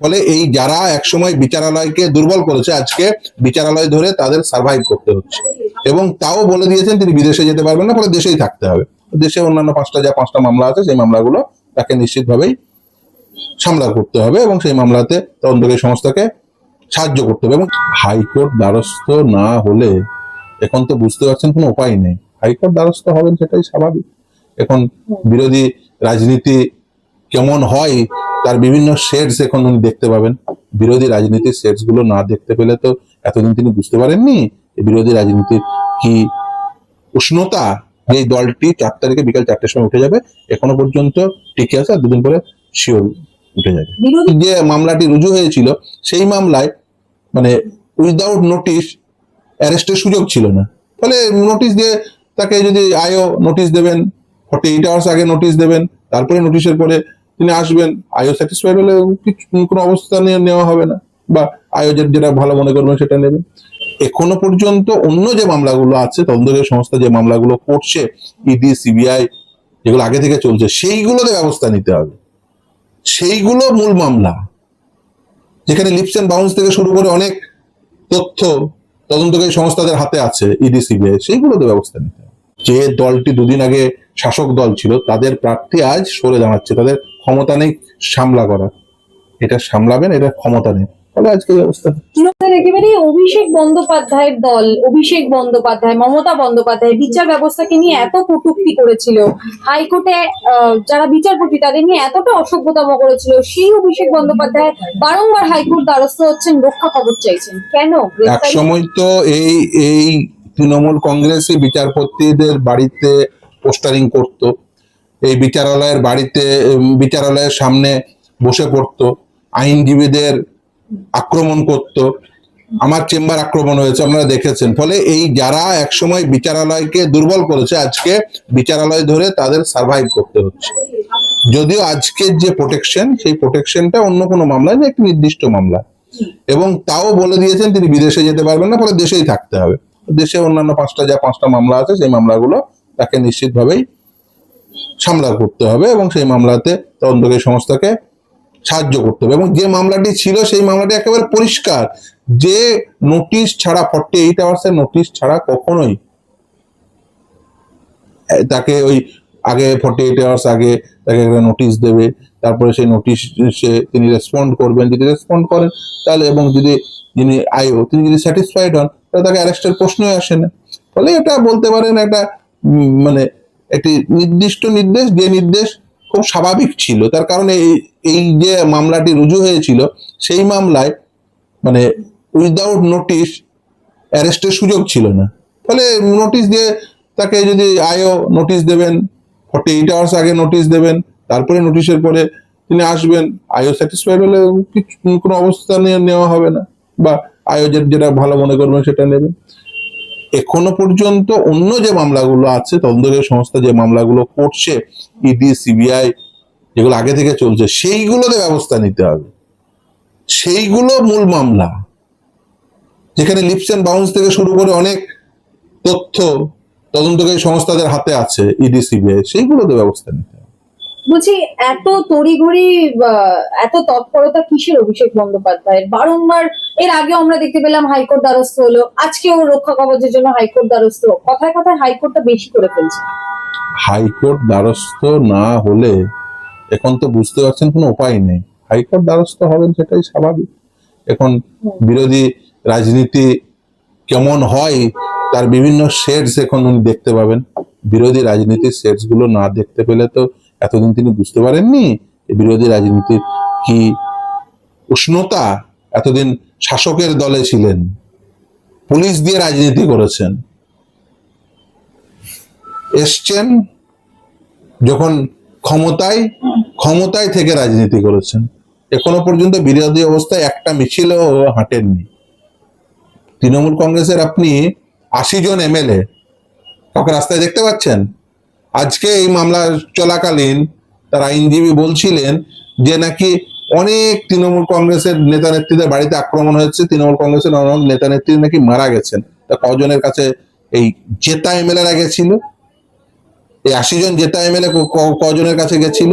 ফলে এই যারা একসময় বিচারালয়কে দুর্বল করেছে আজকে বিচারালয় ধরে তাদের সার্ভাইভ করতে হচ্ছে, এবং তাও বলে দিয়েছেন তিনি বিদেশে যেতে পারবেন না, ফলে দেশেই থাকতে হবে। দেশে অন্যান্য পাঁচটা মামলা আছে, সেই মামলাগুলো তাকে নিশ্চিতভাবেই সামলা করতে হবে এবং সেই মামলাতে তদন্তকারী সংস্থাকে সাহায্য করতে হবে। এবং হাইকোর্ট দ্বারস্থ না হলে এখন তো বুঝতে পারছেন কোনো উপায় নেই, হাইকোর্ট দ্বারস্থ হবেন সেটাই স্বাভাবিক। এখন বিরোধী রাজনীতি কেমন হয় তার বিভিন্ন শেডস এখন উনি দেখতে পাবেন। বিরোধী রাজনীতির শেডস গুলো না দেখতে পেলে তো এতদিন তিনি বুঝতে পারেননি বিরোধী রাজনীতির কি উষ্ণতা। এই দলটি 4 তারিখে বিকাল 4টের সময় উঠে যাবে, এখনো পর্যন্ত টিকে আছে, আর 2 দিন পরে শিওর উঠে যাবে। যে মামলাটি রুজু হয়েছিল সেই মামলায় মানে উইদাউট নোটিশ অ্যারেস্টের সুযোগ ছিল না, ফলে নোটিশ দিয়ে তাকে যদি আইও নোটিশ দেবেন, 48 আওয়ার্স আগে নোটিশ দেবেন, তারপরে নোটিশের পরে তিনি আসবেন, আইও স্যাটিসফাইড হলে কোনো অবস্থা নেওয়া হবে না, বা আইও যেটা ভালো মনে করবেন সেটা নেবেন। এখনো পর্যন্ত অন্য যে মামলাগুলো আছে, তদন্তকারী সংস্থা যে মামলাগুলো করছে, ইডি সিবিআই যেগুলো আগে থেকে চলছে, সেইগুলোতে ব্যবস্থা নিতে হবে। সেইগুলো মূল মামলা, যেখানে লিপস এন্ড বাউন্স থেকে শুরু করে অনেক তথ্য তদন্তকারী সংস্থাদের হাতে আছে, ইডি সিবিআই, সেইগুলোতে ব্যবস্থা নিতে হবে। যে দলটি 2 দিন আগে শাসক দল ছিল তাদের প্রার্থী আজ সরে দাঁড়াচ্ছে, তাদের ক্ষমতা নেই সামলা করা, এটা সামলাবেন, এটা ক্ষমতা নেই, ফলে আজকে ব্যবস্থা। একেবারে অভিষেক বন্দ্যোপাধ্যায়ের দল, অভিষেক বন্দ্যোপাধ্যায়, মমতা বন্দ্যোপাধ্যায় বিচার ব্যবস্থাকে নিয়ে এত কটূক্তি করেছিল, হাইকোর্টে যারা বিচারপতি তাদের নিয়ে এতটা অসভ্যতম করেছিল, সেই অভিষেক বন্দ্যোপাধ্যায় বারংবার হাইকোর্ট দ্বারস্থ হচ্ছেন, রক্ষা কবচ চাইছেন কেন? এক সময় তো এই তৃণমূল কংগ্রেসই বিচারপতিদের বাড়িতে পোস্টারিং করত, এই বিচারালয়ের সামনে বসে পড়তো, আইনজীবীদের আক্রমণ করত, আমার চেম্বার আক্রমণ হয়েছে আপনারা দেখেছেন। ফলে এই যারা একসময় বিচারালয়কে দুর্বল করেছে আজকে বিচারালয় ধরে তাদের সার্ভাইভ করতে হচ্ছে। যদিও আজকের যে প্রোটেকশন, সেই প্রোটেকশনটা অন্য কোনো মামলায় না, একটি নির্দিষ্ট মামলা, এবং তাও বলে দিয়েছেন তিনি বিদেশে যেতে পারবেন না, ফলে দেশেই থাকতে হবে। দেশে অন্যান্য পাঁচটা মামলা আছে, সেই মামলাগুলো তাকে নিশ্চিতভাবেই সামলা করতে হবে এবং সেই মামলাতে তদন্তকারী সংস্থাকে সাহায্য করতে হবে। এবং যে মামলাটি ছিল সেই মামলাটি একেবারে পরিষ্কার, যে নোটিশ ছাড়া 48 আওয়ার্সের নোটিশ ছাড়া কখনোই তাকে ওই আগে 48 আওয়ার্স আগে তাকে একটা নোটিশ দেবে, তারপরে সেই নোটিশে তিনি রেসপন্ড করবেন, যদি রেসপন্ড করেন তাহলে, এবং যদি যিনি আইও তিনি যদি স্যাটিসফাইড হন তাহলে তাকে অ্যারেস্টের প্রশ্নই আসে না। ফলে এটা বলতে পারেন একটা মানে একটি নির্দিষ্ট নির্দেশ, যে নির্দেশ খুব স্বাভাবিক ছিল, তার কারণে এই যে মামলাটি রুজু হয়েছিল সেই মামলায় মানে উইদাউট নোটিশ অ্যারেস্টের সুযোগ ছিল না, ফলে নোটিশ দিয়ে তাকে যদি আইও নোটিশ দেবেন, 48 আওয়ার্স আগে নোটিশ দেবেন, তারপরে নোটিশের পরে তিনি আসবেন, আইও স্যাটিসফাইড হলে কোনো অবস্থা নেওয়া হবে না, বা আইও যেটা ভালো মনে করবেন সেটা নেবেন। এখনো পর্যন্ত অন্য যে মামলাগুলো আছে, তদন্তকারী সংস্থা যে মামলাগুলো করছে, ইডি সিবিআই যেগুলো আগে থেকে চলছে, সেইগুলোতে ব্যবস্থা নিতে হবে। সেইগুলো মূল মামলা, যেখানে লিপস এন্ড বাউন্স থেকে শুরু করে অনেক তথ্য তদন্তকারী সংস্থাদের হাতে আছে, ইডি সিবিআই, সেইগুলোতে ব্যবস্থা নিতে হবে। বলছি, এত তড়িঘড়ি এত তৎপরতা কিসের অভিষেক বন্দ্যোপাধ্যায়ের? বারংবার এর আগে আমরা দেখতে পেলাম হাইকোর্ট দ্বারস্থ হলো, আজকেও রক্ষা কবচের জন্য হাইকোর্ট দ্বারস্থ, কথায় কথায় হাইকোর্টটা বেশি করে ফেলছে। হাইকোর্ট দ্বারস্থ না হলে এখন তো বুঝতে পারছেন কোনো উপায় নেই, হাইকোর্ট দ্বারস্থ হবেন সেটাই স্বাভাবিক। এখন বিরোধী রাজনীতি কেমন হয় তার বিভিন্ন শেডস এখন উনি দেখতে পাবেন। বিরোধী রাজনীতির শেডস গুলো না দেখতে পেলে তো এতদিন তিনি বুঝতে পারেননি বিরোধী রাজনীতির কি উষ্ণতা। এতদিন শাসকের দলে ছিলেন, পুলিশ দিয়ে রাজনীতি করেছেন, এসছেন যখন ক্ষমতায় থেকে রাজনীতি করেছেন, এখনো পর্যন্ত বিরোধী অবস্থায় একটা মিছিলও হাঁটেননি। তৃণমূল কংগ্রেসের আপনি 80 জন এমএলএ কাউকে রাস্তায় দেখতে পাচ্ছেন? আজকে এই মামলা চলাকালীন তার আইনজীবী বলছিলেন যে নাকি অনেক তৃণমূল কংগ্রেসের নেতা নেত্রীদের বাড়িতে আক্রমণ হয়েছে, তৃণমূল কংগ্রেসের অনেক নেতা নেত্রী নাকি মারা গেছেন। তা কজনের কাছে এই জেতা এমএলএরা গেছিল? এই 80 জন জেতা এমএলএ কজনের কাছে গেছিল?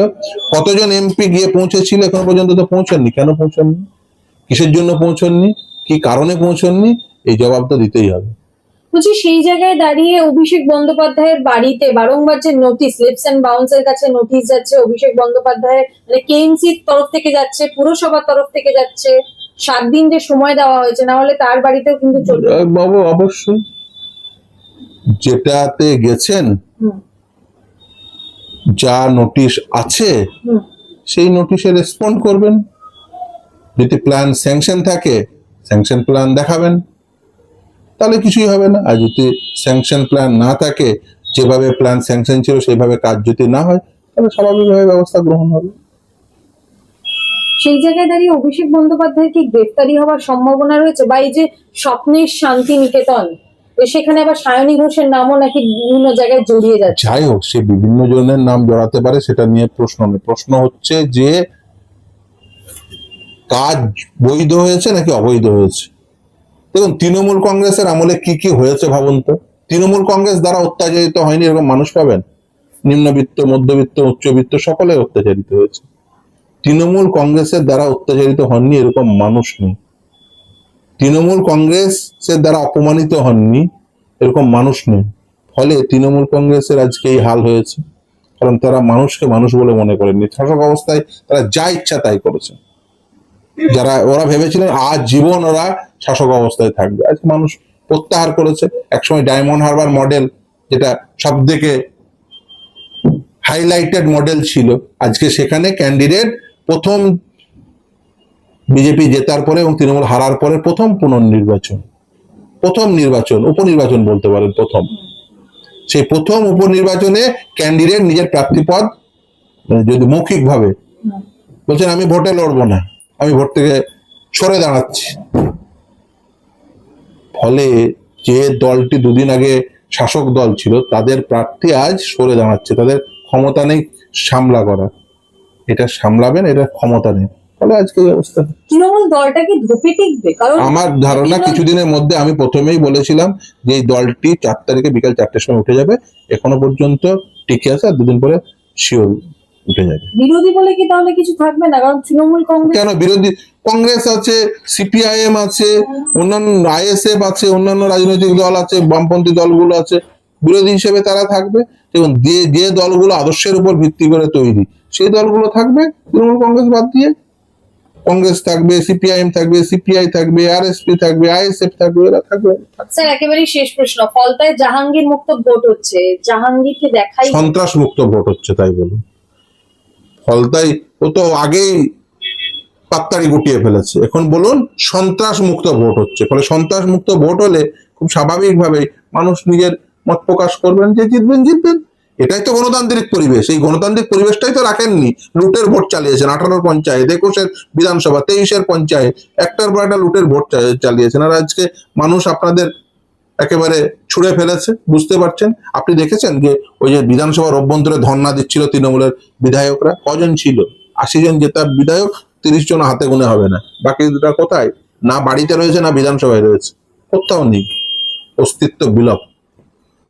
কতজন এমপি গিয়ে পৌঁছেছিল? এখনো পর্যন্ত তো পৌঁছননি। কেন পৌঁছননি? কিসের জন্য পৌঁছননি? কি কারণে পৌঁছননি? এই জবাব তো দিতেই হবে। বলছি সেই জায়গায় দাঁড়িয়ে অভিষেক বন্দ্যোপাধ্যায়ের বাড়িতে বারংবার যে নোটিশ, লিপস এন্ড বাউন্সের কাছে নোটিশ যাচ্ছে, অভিষেক বন্দ্যোপাধ্যায়ের মানে কেএমসির তরফ থেকে যাচ্ছে, পুরসভার তরফ থেকে যাচ্ছে, 7 দিন যে সময় দেওয়া হয়েছে, না হলে তার বাড়িতেও কিন্তু চলবে। বাবু অবশ্যই যেটাতে গেছেন, হুম, যা নোটিশ আছে হুম, সেই নোটিশে রেসপন্ড করবেন। যদি প্ল্যান স্যাংশন থাকে, স্যাংশন প্ল্যান দেখাবেন, তাহলে কিছুই হবে না। আর যদি স্যাংশন প্ল্যান না থাকে, যেভাবে প্ল্যান স্যাংশন ছিল সেইভাবে কাজ যদি না হয়, তাহলে স্বাভাবিকভাবে ব্যবস্থা গ্রহণ হবে। সেই জায়গায় দাঁড়িয়ে অভিষেক বন্দ্যোপাধ্যায়ের কি গ্রেফতারি হওয়ার সম্ভাবনা রয়েছে? বা এই যে স্বপ্নের শান্তি নিকেতন, সেখানে আবার সায়নী ঘোষের নামও নাকি বিভিন্ন জায়গায় জড়িয়ে যাচ্ছে। যাই হোক, সে বিভিন্ন জনের নাম জড়াতে পারে, সেটা নিয়ে প্রশ্ন নেই। প্রশ্ন হচ্ছে যে কাজ বৈধ হয়েছে নাকি অবৈধ হয়েছে। দেখুন, তৃণমূল কংগ্রেসের আমলে কি কি হয়েছে ভাবুন তো। তৃণমূল কংগ্রেস দ্বারা অত্যাচারিত হয়নি এরকম মানুষ পাবেন? নিম্নবিত্ত, মধ্যবিত্ত, উচ্চবিত্ত সকলে অত্যাচারিত হয়েছে। তৃণমূল কংগ্রেসের দ্বারা অত্যাচারিত হননি এরকম মানুষ নেই। তৃণমূল কংগ্রেসের দ্বারা অপমানিত হননি এরকম মানুষ নেই। ফলে তৃণমূল কংগ্রেসের আজকে এই হাল হয়েছে কারণ তারা মানুষকে মানুষ বলে মনে করেননি। শাসক অবস্থায় তারা যা ইচ্ছা তাই করেছে। যারা ওরা ভেবেছিলেন আজ জীবন ওরা শাসক অবস্থায় থাকবে, আজ মানুষ প্রত্যাহার করেছে। একসময় ডায়মন্ড হারবার মডেল, যেটা সব থেকে হাইলাইটেড মডেল ছিল, আজকে সেখানে ক্যান্ডিডেট প্রথম বিজেপি জেতার পরে এবং তৃণমূল হারার পরে প্রথম নির্বাচন, উপনির্বাচন বলতে পারেন প্রথম। সেই প্রথম উপনির্বাচনে ক্যান্ডিডেট নিজের প্রার্থীপদ যদি মৌখিকভাবে বলছেন আমি ভোটে লড়বো না, আমি ভোট থেকে সরে দাঁড়াচ্ছি। ফলে যে দলটি দুদিন আগে শাসক দল ছিল তাদের প্রার্থী আজ সরে দাঁড়াচ্ছে। তাদের ক্ষমতা নেই সামলা করার, এটা সামলাবেন, এটা ক্ষমতা নেই। ফলে আজকে এই অবস্থা। তৃণমূল দলটা কি ধোপে টিকবে? কারণ আমার ধারণা কিছুদিনের মধ্যে, আমি প্রথমেই বলেছিলাম যে এই দলটি 4 তারিখে বিকাল 4টের সময় উঠে যাবে। এখনো পর্যন্ত টিকে আছে, আর 2 দিন পরে শিওর উঠে যাবে। বিরোধী বলে কি তাহলে কিছু থাকবে না? কারণ তৃণমূল কংগ্রেস কেন বিরোধী? কংগ্রেস আছে, সিপিআইএম আছে, অন্যান্য আইএসএফ আছে, অন্যান্য রাজনৈতিক দল আছে, বামপন্থী দলগুলো আছে, বিরোধী হিসেবে তারা থাকবে। এবং যে দলগুলো আদর্শের উপর ভিত্তি করে তৈরি সেই দলগুলো থাকবে। তৃণমূল কংগ্রেস বাদ দিয়ে কংগ্রেস থাকবে, সিপিআইএম থাকবে, সিপিআই থাকবে, আরএসপি থাকবে, আইএসএফ থাকবে, এরা থাকবে। স্যার একেবারেই শেষ প্রশ্ন, ফলতায় জাহাঙ্গীর মুক্ত ভোট হচ্ছে, জাহাঙ্গীরকে দেখাই সন্ত্রাস মুক্ত ভোট হচ্ছে তাই বলুন। ফলতাই ও তো আগেই পাত্তারি গুটিয়ে ফেলেছে, এখন বলুন সন্ত্রাস মুক্ত ভোট হচ্ছে। ফলে সন্ত্রাস মুক্ত ভোট হলে খুব স্বাভাবিকভাবে মানুষ নিজের মত প্রকাশ করবেন, যে জিতবেন। এটাই তো গণতান্ত্রিক পরিবেশ। এই গণতান্ত্রিক পরিবেশটাই তো রাখেননি। লুটের ভোট চালিয়েছেন 18 পঞ্চায়েত, 21 বিধানসভা, 23 পঞ্চায়েত, একটার পর একটা লুটের ভোট চালিয়েছেন। আর আজকে মানুষ আপনাদের একেবারে ছুড়ে ফেলেছে, বুঝতে পারছেন। আপনি দেখেছেন যে ওই যে বিধানসভার অভ্যন্তরে ধর্ণা দিচ্ছিল তৃণমূলের বিধায়করা, কজন ছিল? 80 জন জেতা বিধায়ক, 30 জন হাতে গুনে হবে না। বাকি দুটা কোথায়? না বাড়িতে রয়েছে, না বিধানসভায় রয়েছে, কোথাও নেই, অস্তিত্ব বিলোপ।